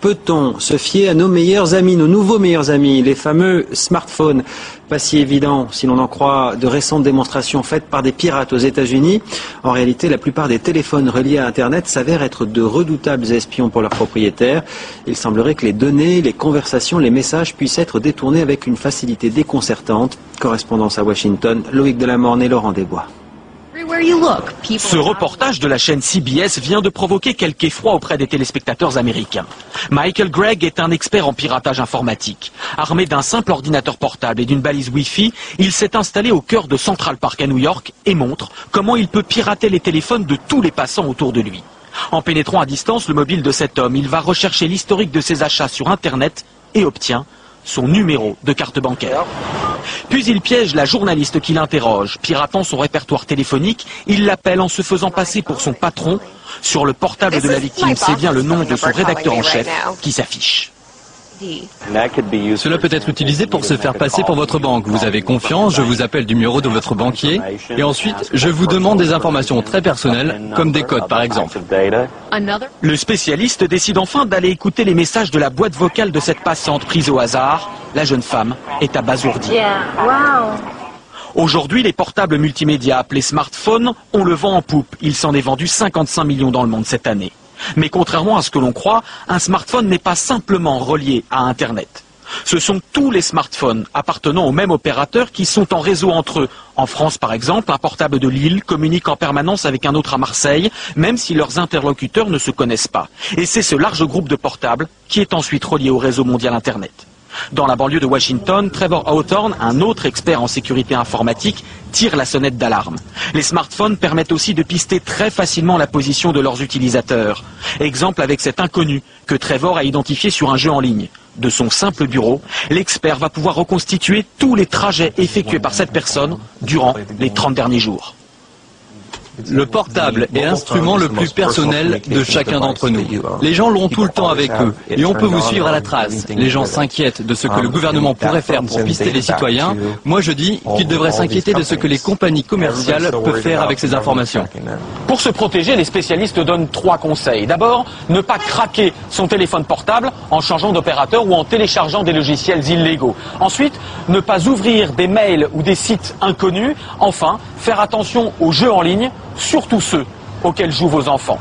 Peut-on se fier à nos meilleurs amis, nos nouveaux meilleurs amis, les fameux smartphones? Pas si évident si l'on en croit de récentes démonstrations faites par des pirates aux États-Unis. En réalité, la plupart des téléphones reliés à Internet s'avèrent être de redoutables espions pour leurs propriétaires. Il semblerait que les données, les conversations, les messages puissent être détournés avec une facilité déconcertante. Correspondance à Washington, Loïc Delamorne et Laurent Desbois. Ce reportage de la chaîne CBS vient de provoquer quelque effroi auprès des téléspectateurs américains. Michael Gregg est un expert en piratage informatique. Armé d'un simple ordinateur portable et d'une balise Wi-Fi, il s'est installé au cœur de Central Park à New York et montre comment il peut pirater les téléphones de tous les passants autour de lui. En pénétrant à distance le mobile de cet homme, il va rechercher l'historique de ses achats sur Internet et obtient son numéro de carte bancaire. Puis il piège la journaliste qui l'interroge. Piratant son répertoire téléphonique, il l'appelle en se faisant passer pour son patron. Sur le portable de la victime, c'est bien le nom de son rédacteur en chef qui s'affiche. Cela peut être utilisé pour se faire passer pour votre banque. Vous avez confiance, je vous appelle du numéro de votre banquier et ensuite je vous demande des informations très personnelles, comme des codes par exemple. Le spécialiste décide enfin d'aller écouter les messages de la boîte vocale de cette passante prise au hasard. La jeune femme est abasourdie. Aujourd'hui, les portables multimédia appelés smartphones ont le vent en poupe. Il s'en est vendu 55 millions dans le monde cette année. Mais contrairement à ce que l'on croit, un smartphone n'est pas simplement relié à Internet. Ce sont tous les smartphones appartenant au même opérateur qui sont en réseau entre eux. En France, par exemple, un portable de Lille communique en permanence avec un autre à Marseille, même si leurs interlocuteurs ne se connaissent pas. Et c'est ce large groupe de portables qui est ensuite relié au réseau mondial Internet. Dans la banlieue de Washington, Trevor Hawthorne, un autre expert en sécurité informatique, tire la sonnette d'alarme. Les smartphones permettent aussi de pister très facilement la position de leurs utilisateurs. Exemple avec cet inconnu que Trevor a identifié sur un jeu en ligne. De son simple bureau, l'expert va pouvoir reconstituer tous les trajets effectués par cette personne durant les 30 derniers jours. Le portable est l'instrument le plus personnel de chacun d'entre nous. Les gens l'ont tout le temps avec eux et on peut vous suivre à la trace. Les gens s'inquiètent de ce que le gouvernement pourrait faire pour pister les citoyens. Moi je dis qu'ils devraient s'inquiéter de ce que les compagnies commerciales peuvent faire avec ces informations. Pour se protéger, les spécialistes donnent 3 conseils. D'abord, ne pas craquer son téléphone portable en changeant d'opérateur ou en téléchargeant des logiciels illégaux. Ensuite, ne pas ouvrir des mails ou des sites inconnus. Enfin, faire attention aux jeux en ligne, surtout ceux auxquels jouent vos enfants.